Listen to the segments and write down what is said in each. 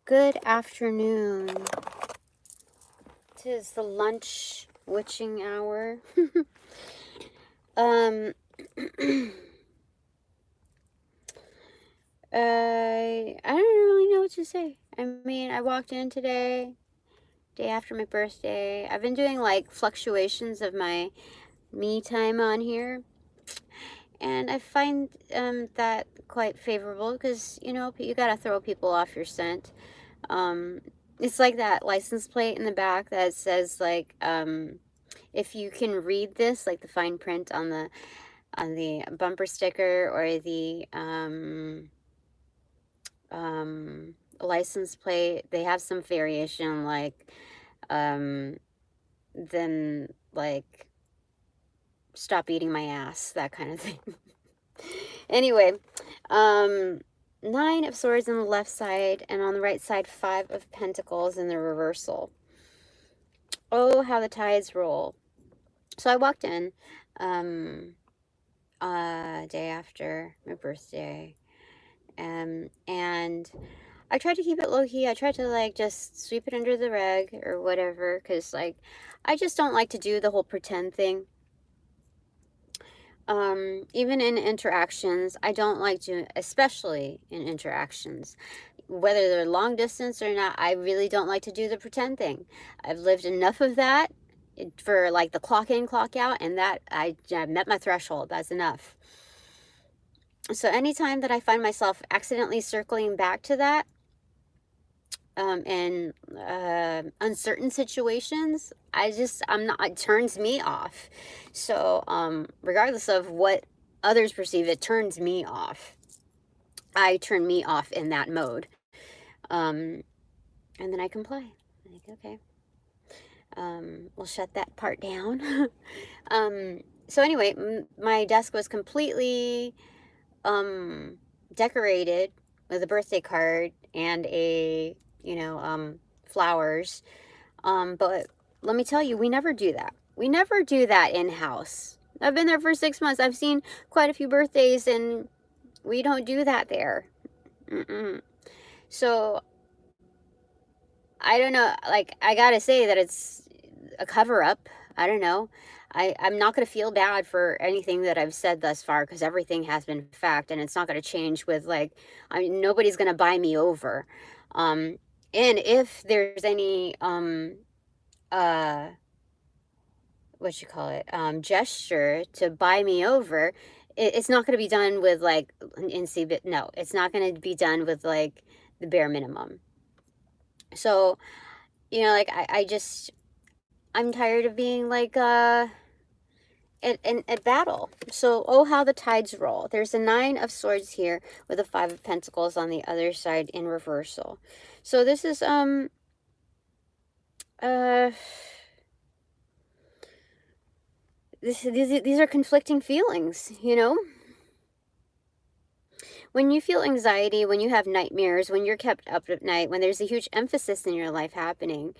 Good afternoon. Tis the lunch witching hour. I don't really know what to say. I mean, I walked in today, day after my birthday. I've been doing like fluctuations of my me time on here, and I find that quite favorable because, you know, you gotta throw people off your scent. It's like that license plate in the back that says like, if you can read this, like the fine print on the bumper sticker or the license plate, they have some variation like then like stop eating my ass, that kind of thing. Anyway, 9 of swords on the left side, and on the right side 5 of pentacles in the reversal. Oh, how the tides roll. So I walked in day after my birthday, and I tried to keep it low-key. I tried to like just sweep it under the rug or whatever, because like I just don't like to do the whole pretend thing. Even in interactions, I don't like to, especially in interactions, whether they're long distance or not, I really don't like to do the pretend thing. I've lived enough of that for like the clock in, clock out, and that I met my threshold. That's enough. So anytime that I find myself accidentally circling back to that, in uncertain situations, I'm not, it turns me off. So regardless of what others perceive, it turns me off. I turn me off in that mode. And then I comply. Like, okay, we'll shut that part down. So anyway, my desk was completely decorated with a birthday card and a, you know, flowers. But let me tell you, we never do that. We never do that in-house. I've been there for 6 months. I've seen quite a few birthdays, and we don't do that there. So I don't know, like, I gotta say that it's a cover-up. I don't know. I'm not going to feel bad for anything that I've said thus far, because everything has been fact, and it's not going to change with, like, I mean, nobody's going to buy me over. And if there's any, what you call it, gesture to buy me over, it's not going to be done with, like, no, it's not going to be done with, like, the bare minimum. So, you know, like, I'm tired of being like at battle. So, oh, how the tides roll. There's a 9 of swords here with a 5 of pentacles on the other side in reversal. So this is these are conflicting feelings, you know. When you feel anxiety, when you have nightmares, when you're kept up at night, when there's a huge emphasis in your life happening,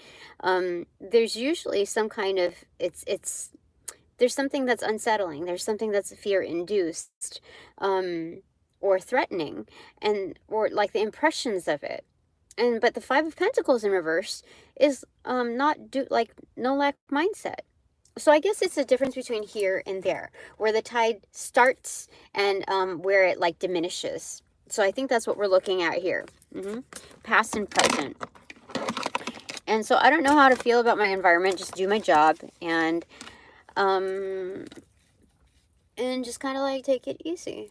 there's usually some kind of, there's something that's unsettling. There's something that's fear-induced, or threatening, or like the impressions of it. But the 5 of Pentacles in reverse is like no lack mindset. So I guess it's a difference between here and there, where the tide starts and where it like diminishes. So I think that's what we're looking at here. Past and present. And so I don't know how to feel about my environment. Just do my job and just kind of like take it easy.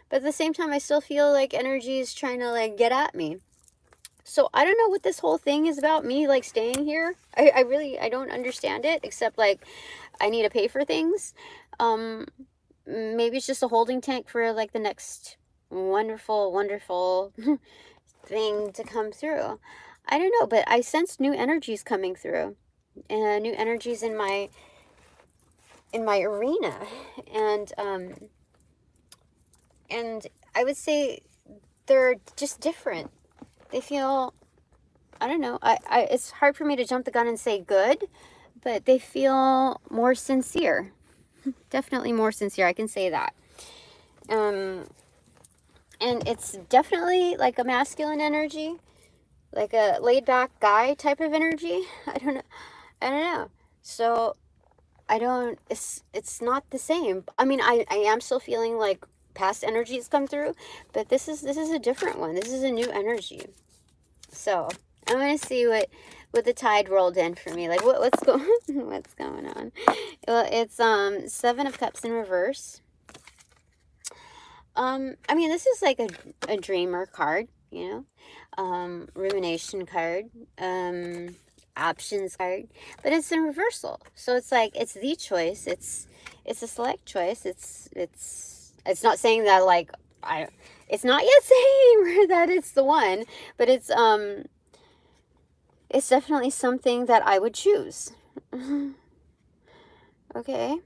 But at the same time, I still feel like energy is trying to like get at me. So I don't know what this whole thing is about me like staying here. I don't understand it, except like I need to pay for things. Maybe it's just a holding tank for like the next wonderful thing to come through. I don't know, but I sense new energies coming through, and new energies in my arena, and I would say they're just different. They feel, I don't know, it's hard for me to jump the gun and say good, but they feel more sincere. Definitely more sincere, I can say that. And it's definitely like a masculine energy, like a laid back guy type of energy. I don't know. I don't know. So I don't, it's not the same. I mean, I am still feeling like past energies come through, but this is a different one. This is a new energy. So I'm gonna see what the tide rolled in for me. Like what's going what's going on. Well, it's 7 of Cups in reverse. I mean, this is like a dreamer card, you know, rumination card, options card, but it's in reversal. So it's like it's the choice. It's a select choice. It's not saying that like it's not yet saying that it's the one, but it's definitely something that I would choose. Okay.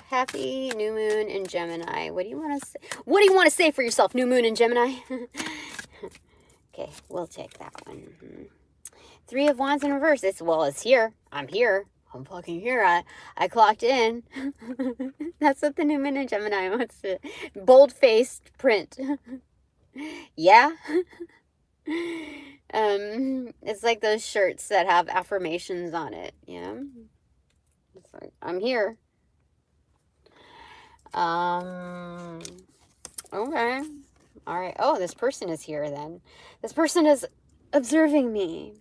Happy new moon in Gemini. What do you want to say? What do you want to say for yourself, new moon in Gemini? Okay, we'll take that one. 3 of Wands in reverse. It's here. I'm here. I'm fucking here. I clocked in. That's what the new moon in Gemini wants to. Bold-faced print. Yeah. It's like those shirts that have affirmations on it. Yeah. It's like, I'm here. Okay. All right. Oh, this person is here then. This person is observing me.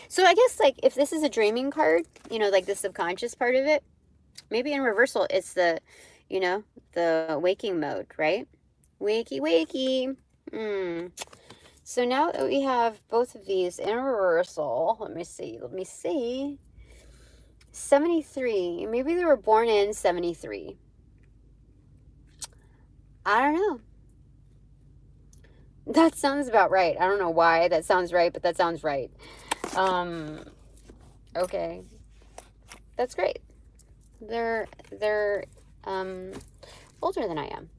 So I guess like if this is a dreaming card, you know, like the subconscious part of it, maybe in reversal it's the, you know, the waking mode, right? Wakey, wakey. So now that we have both of these in reversal, let me see. 73. Maybe they were born in 73. I don't know. That sounds about right. I don't know why that sounds right, but that sounds right. Okay. That's great. They're older than I am.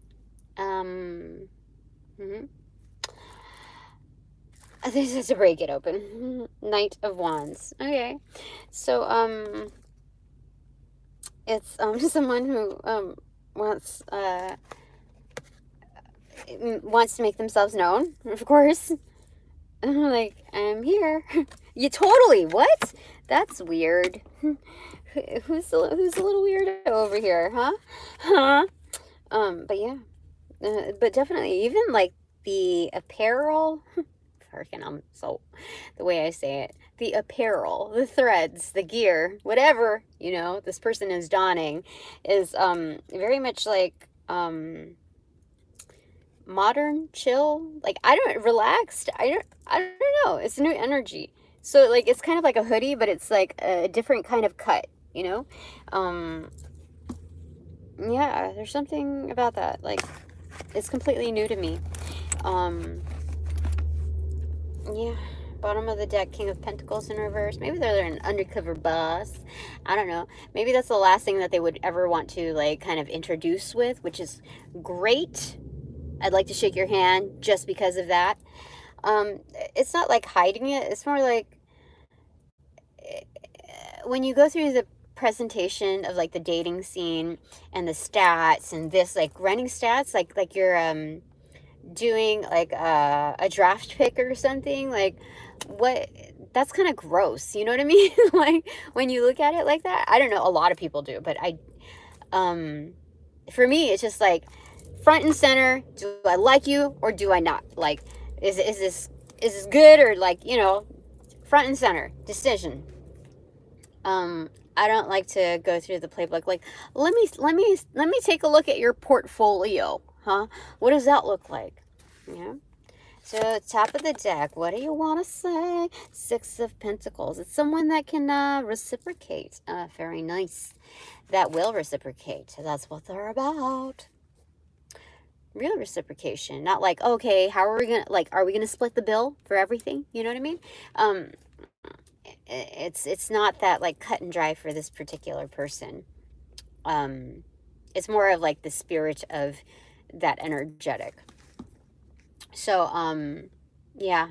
This is to break it open. Knight of Wands. Okay. So it's someone who wants to make themselves known, of course. Like, I'm here. You totally, what? That's weird. Who's a little weirdo over here, huh? But yeah. But definitely, even like the apparel, so the way I say it, the apparel, the threads, the gear, whatever, you know, this person is donning is very much like modern, chill, like relaxed. I don't know. It's a new energy. So like it's kind of like a hoodie, but it's like a different kind of cut, you know? Yeah, there's something about that. Like it's completely new to me. Yeah. Bottom of the deck, King of Pentacles in reverse. Maybe they're an undercover boss. I don't know. Maybe that's the last thing that they would ever want to like kind of introduce with, which is great. I'd like to shake your hand just because of that. It's not like hiding it. It's more like when you go through the presentation of like the dating scene and the stats and this like running stats, like you're doing like a draft pick or something, like what, that's kind of gross, you know what I mean? Like when you look at it like that, I don't know, a lot of people do, but for me it's just like front and center. Do I like you or do I not? Like is this good, or like, you know, front and center decision. I don't like to go through the playbook. Like, let me take a look at your portfolio, huh? What does that look like? Yeah. So top of the deck, what do you want to say? 6 of Pentacles. It's someone that can reciprocate. Very nice. That will reciprocate. That's what they're about. Real reciprocation. Not like, okay, how are we gonna, like, are we gonna split the bill for everything? You know what I mean? It's not that like cut and dry for this particular person. It's more of like the spirit of that energetic. So yeah,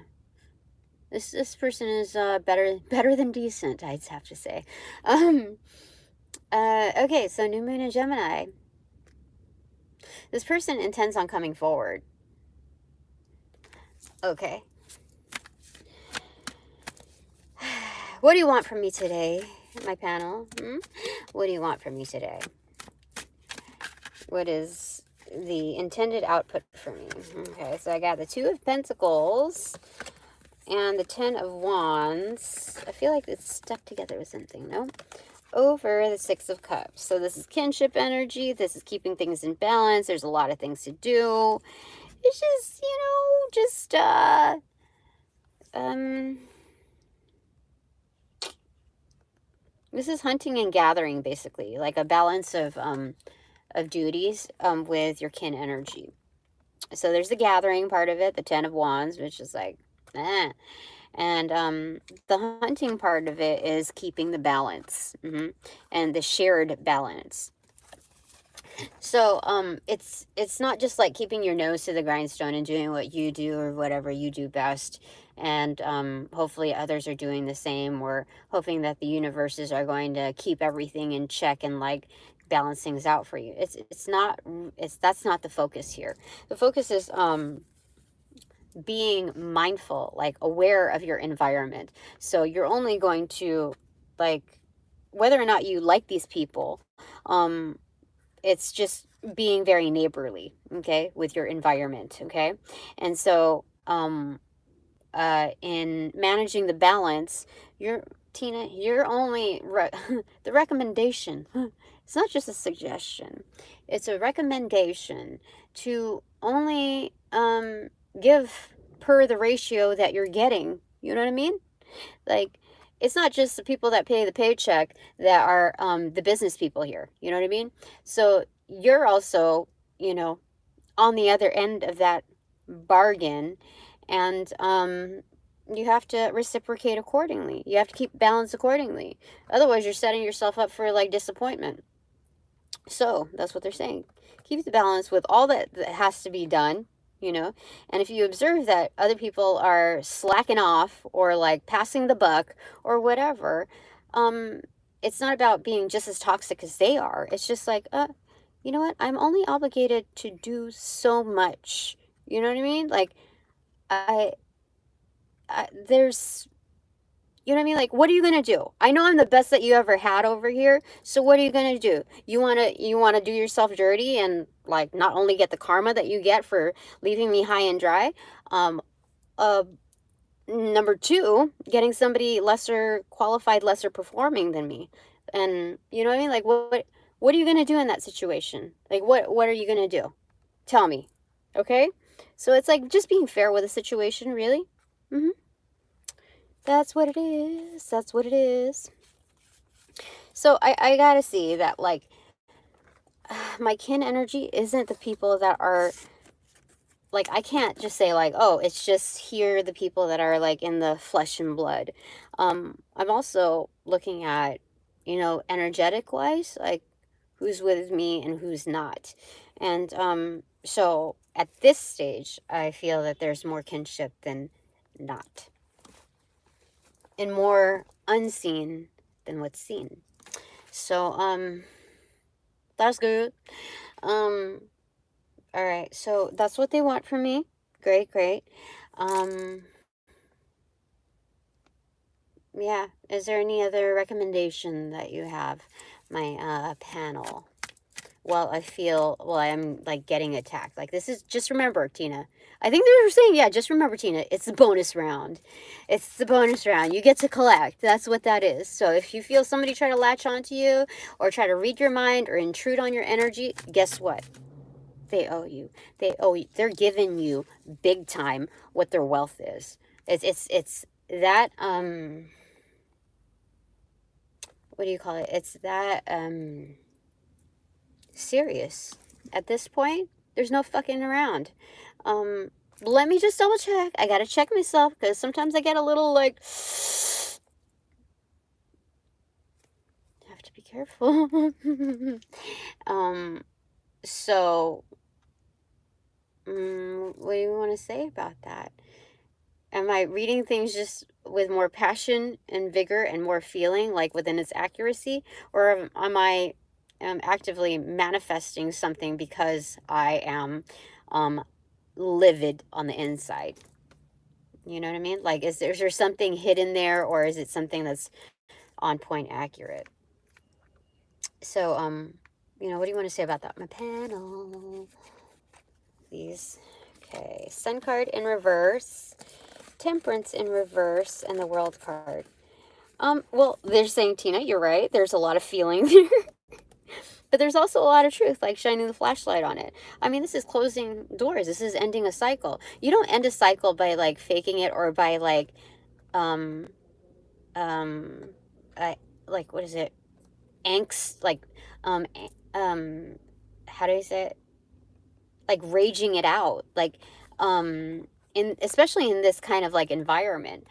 this person is better than decent, I'd have to say. Okay, so new moon in Gemini. This person intends on coming forward. Okay. What do you want from me today, my panel? What do you want from me today? What is the intended output for me? Okay, so I got the Two of Pentacles and the Ten of Wands. I feel like it's stuck together with something, no? Over the Six of Cups. So this is kinship energy. This is keeping things in balance. There's a lot of things to do. It's just, this is hunting and gathering, basically, like a balance of duties with your kin energy. So there's the gathering part of it, the Ten of Wands, which is like, eh. And the hunting part of it is keeping the balance, and the shared balance. So it's not just like keeping your nose to the grindstone and doing what you do or whatever you do best, and hopefully others are doing the same, or hoping that the universes are going to keep everything in check and like balance things out for you. That's not the focus here. The focus is being mindful, like aware of your environment. So you're only going to, like, whether or not you like these people, it's just being very neighborly, okay, with your environment, okay? And so in managing the balance, you're only the recommendation, it's not just a suggestion, it's a recommendation to only give per the ratio that you're getting. You know what I mean? Like, it's not just the people that pay the paycheck that are the business people here. You know what I mean? So you're also, on the other end of that bargain, and you have to reciprocate accordingly. You have to keep balance accordingly. Otherwise, you're setting yourself up for like disappointment. So that's what they're saying. Keep the balance with all that has to be done. And if you observe that other people are slacking off or like passing the buck or whatever, it's not about being just as toxic as they are. It's just like, you know what? I'm only obligated to do so much. You know what I mean? Like, there's, you know what I mean? Like, what are you gonna do? I know I'm the best that you ever had over here. So what are you gonna do? You wanna do yourself dirty and like not only get the karma that you get for leaving me high and dry. Number two, getting somebody lesser qualified, lesser performing than me. And you know what I mean? Like, what are you gonna do in that situation? Like, what are you gonna do? Tell me, okay? So it's like just being fair with a situation, really. That's what it is. That's what it is. So I gotta see that, like, my kin energy isn't the people that are, like, I can't just say, like, oh, it's just here, the people that are, like, in the flesh and blood. I'm also looking at, energetic-wise, like, who's with me and who's not. And so at this stage, I feel that there's more kinship than not, and more unseen than what's seen. So that's good. All right, so that's what they want from me. Great. Yeah, is there any other recommendation that you have, my panel? Well, I'm like getting attacked. Like, this is, just remember, Tina. I think they were saying, yeah, just remember, Tina, it's the bonus round. It's the bonus round. You get to collect. That's what that is. So if you feel somebody try to latch onto you or try to read your mind or intrude on your energy, guess what? They owe you. They're giving you big time what their wealth is. It's that, what do you call it? It's that, serious. At this point, there's no fucking around. Let me just double check. I gotta check myself, because sometimes I get a little like, have to be careful. So what do you want to say about that? Am I reading things just with more passion and vigor and more feeling, like within its accuracy, or am I am actively manifesting something because I am livid on the inside. You know what I mean? Like, is there something hidden there, or is it something that's on point accurate? So, what do you want to say about that? My panel. These. Okay. Sun card in reverse. Temperance in reverse. And the World card. Well, they're saying, Tina, you're right. There's a lot of feeling there. But there's also a lot of truth, like shining the flashlight on it. I mean, this is closing doors. This is ending a cycle. You don't end a cycle by, like, faking it, or by, like, um, I, like, what is it? Angst, like, how do you say it? Like, raging it out. Like, especially in this kind of, like, environment.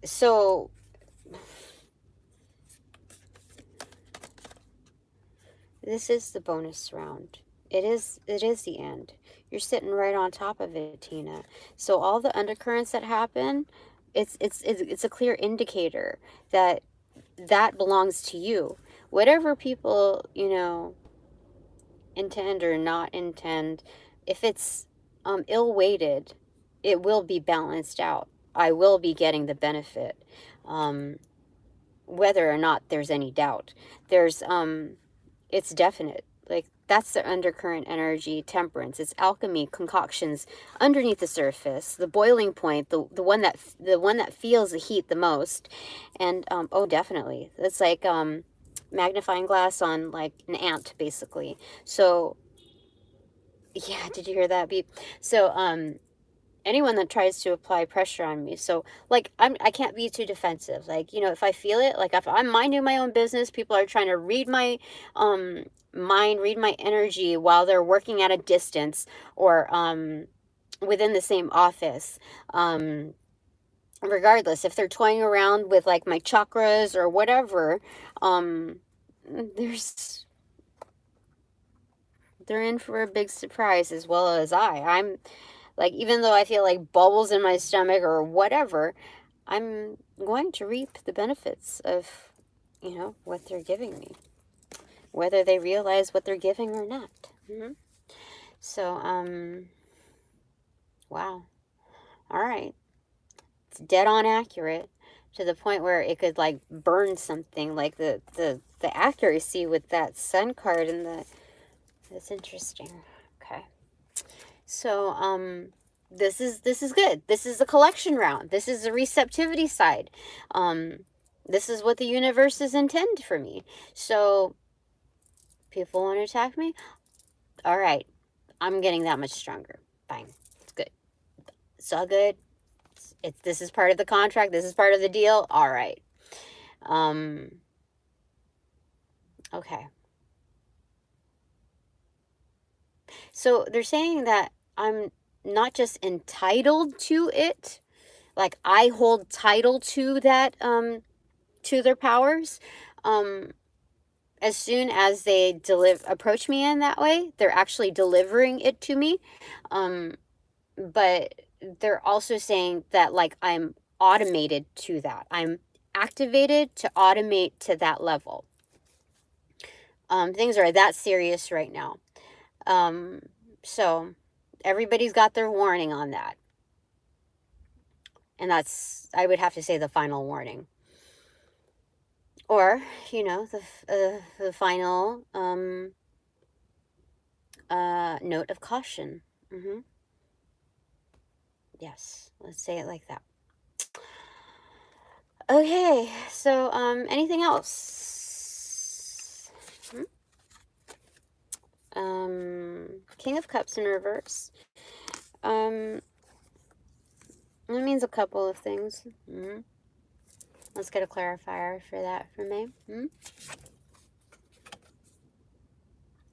So this is the bonus round. It is the end. You're sitting right on top of it, Tina. So all the undercurrents that happen, it's a clear indicator that belongs to you. Whatever people, intend or not intend, if it's ill-weighted, it will be balanced out. I will be getting the benefit, whether or not there's any doubt. There's it's definite. Like, that's the undercurrent energy. Temperance, it's alchemy, concoctions underneath the surface, the boiling point, the one that feels the heat the most. And oh, definitely, it's like magnifying glass on, like, an ant, basically. So yeah, did you hear that beep? So anyone that tries to apply pressure on me, so, like, I can't be too defensive. Like, if I feel it, like, if I'm minding my own business, people are trying to read my mind, read my energy while they're working at a distance, or within the same office. Regardless if they're toying around with, like, my chakras or whatever, there's they're in for a big surprise, as well as I'm, like, even though I feel like bubbles in my stomach or whatever, I'm going to reap the benefits of, what they're giving me, whether they realize what they're giving or not. So, wow. All right. It's dead on accurate, to the point where it could, like, burn something, like the accuracy with that sun card and that's interesting. Okay. So, this is good. This is a collection round. This is the receptivity side. This is what the universe is intended for me. So, people want to attack me? All right. I'm getting that much stronger. Fine. It's good. It's all good. This is part of the contract. This is part of the deal. All right. Okay. So they're saying that I'm not just entitled to it, like, I hold title to that, to their powers. As soon as they approach me in that way, they're actually delivering it to me. But they're also saying that, like, I'm automated to that. I'm activated to automate to that level. Things are that serious right now. So everybody's got their warning on that. And that's, I would have to say, the final warning. Or, the final note of caution. Yes, let's say it like that. Okay, so anything else? King of Cups in reverse. That means a couple of things. Let's get a clarifier for that for me.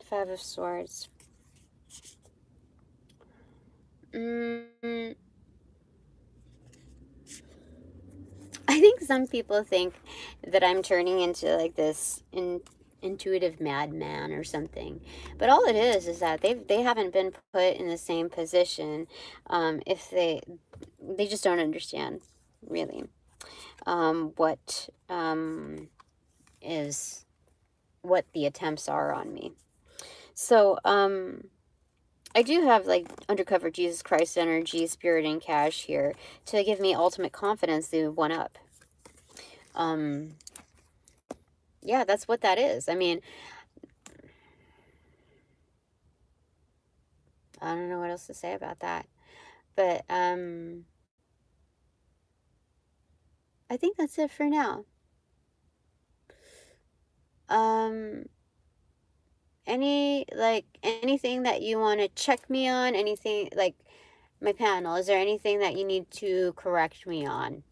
Five of Swords. I think some people think that I'm turning into, like, this intuitive madman or something, but all it is that they haven't been put in the same position. If they just don't understand, really, what is what the attempts are on me. So, I do have like undercover Jesus Christ energy, spirit, and cash here to give me ultimate confidence to one up. Yeah, that's what that is. I mean, I don't know what else to say about that. But I think that's it for now. Anything that you want to check me on, anything like my panel, is there anything that you need to correct me on?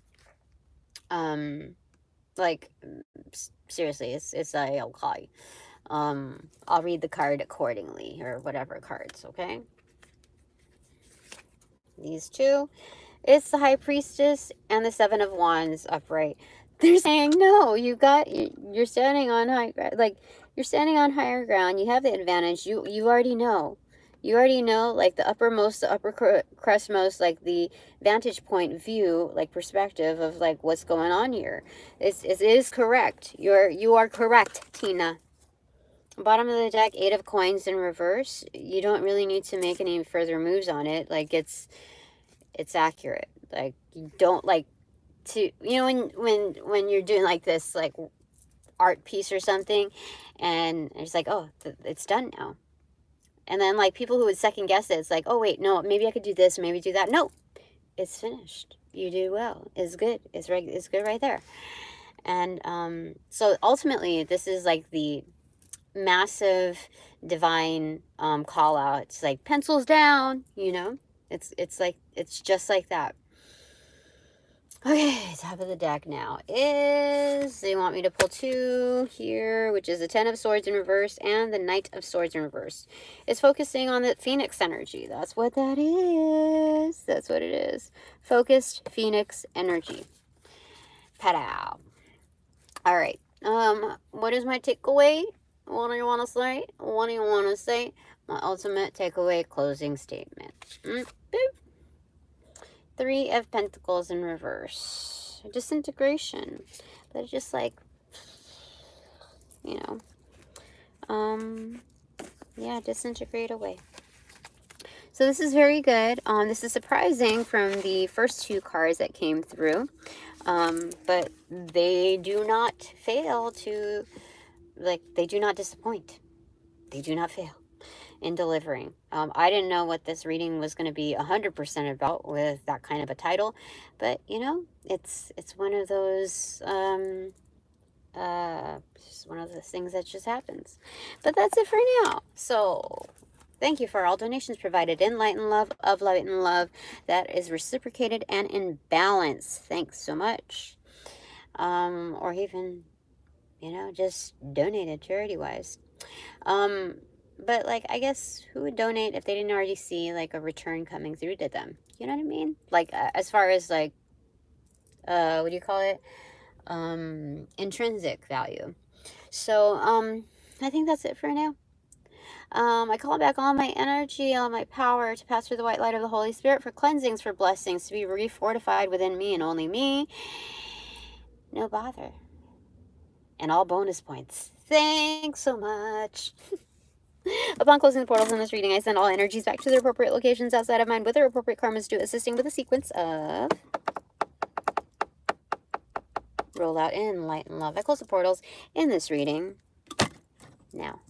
Like seriously, it's okay. I'll read the card accordingly, or whatever cards, okay? These two. It's the High Priestess and the Seven of Wands upright. They're saying, no, you're standing on you're standing on higher ground. You have the advantage. You already know. You already know, like, the uppermost, the upper crestmost, like, the vantage point view, like, perspective of, like, what's going on here. It is correct. You are correct, Tina. Bottom of the deck, 8 of Coins in reverse. You don't really need to make any further moves on it. Like, it's accurate. Like, you don't like to, you know, when you're doing like this, like, art piece or something, and it's like, oh, it's done now. And then, like, people who would second guess it, it's like, oh wait, no, maybe I could do this, maybe do that. No, it's finished. You did well. It's good. It's good right there. And so ultimately, this is like the massive divine call out. It's like, pencils down, you know. It's just like that. Okay, top of the deck now is, they want me to pull 2 here, which is the 10 of Swords in reverse and the Knight of Swords in reverse. It's focusing on the Phoenix energy. That's what that is. That's what it is. Focused Phoenix energy. Pow. All right. What is my takeaway? What do you want to say? What do you want to say? My ultimate takeaway closing statement. Boop. 3 of Pentacles in reverse. Disintegration. But just like, you know, yeah, disintegrate away. So this is very good. This is surprising from the first 2 cards that came through. But they do not fail to, like, they do not disappoint. They do not fail in delivering. I didn't know what this reading was going to be 100% about with that kind of a title, but you know, it's one of those just one of those things that just happens. But that's it for now. So thank you for all donations provided in light and love, of light and love that is reciprocated and in balance. Thanks so much. Or even, you know, just donated charity wise. But, like, I guess who would donate if they didn't already see, like, a return coming through to them? You know what I mean? Like, as far as, like, what do you call it? Intrinsic value. So, I think that's it for now. I call back all my energy, all my power to pass through the white light of the Holy Spirit for cleansings, for blessings, to be refortified within me and only me. No bother. And all bonus points. Thanks so much. Upon closing the portals in this reading, I send all energies back to their appropriate locations outside of mine with their appropriate karmas due, assisting with a sequence of roll out in light and love. I close the portals in this reading now.